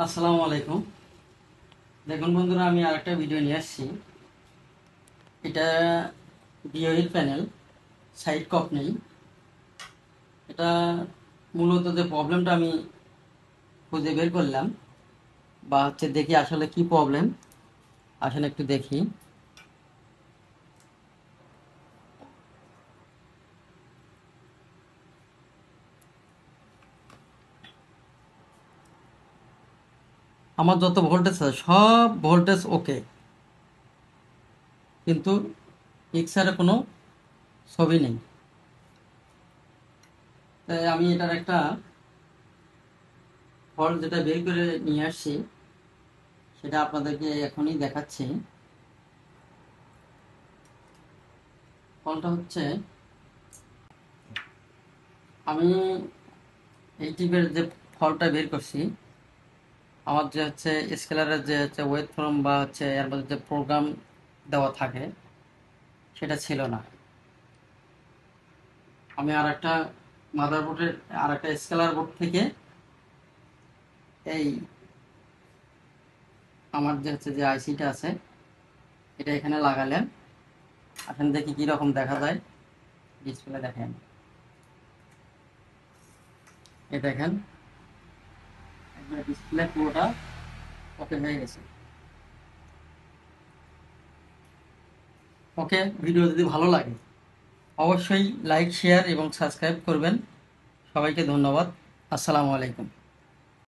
আসসালামু আলাইকুম। দেখুন বন্ধুরা, আমি আরেকটা ভিডিও নিয়ে আসছি। এটা বিওইল প্যানেল, সাইড কপ নেই। এটা মূলত যে প্রবলেমটা আমি খুঁজে বের করলাম, বা দেখি আসলে কি প্রবলেম। আসলে একটু দেখি। আমার যত ভোল্টেজ আছে সব ভোল্টেজ ওকে, কিন্তু পিকচারে কোনো ছবি নেই। তাই আমি এটার একটা ফল্ট যেটা বের করে নিয়ে আসছি, সেটা আপনাদেরকে এখনই দেখাচ্ছি। ফলটা হচ্ছে, আমি এই টিপের যে ফলটা বের করছি, আমার যে হচ্ছে স্কেলারের যে হচ্ছে ওয়েব ফর্ম বা হচ্ছে এর মধ্যে যে প্রোগ্রাম দেওয়া থাকে, সেটা ছিল না। আমি আর একটা মাদারবোর্ডের আর একটা স্কেলার বোর্ড থেকে এই আমার যে হচ্ছে যে আইসিটা আছে, এটা এখানে লাগালেন। এখন দেখি কীরকম দেখা যায়। ডিসপ্লে দেখেন, এই দেখেন একবার ডিসপ্লে পুরোটা ওকে হয়ে গেছে। ওকে, ভিডিও যদি ভালো লাগে অবশ্যই লাইক, শেয়ার এবং সাবস্ক্রাইব করবেন। সবাইকে ধন্যবাদ। আসসালামু আলাইকুম।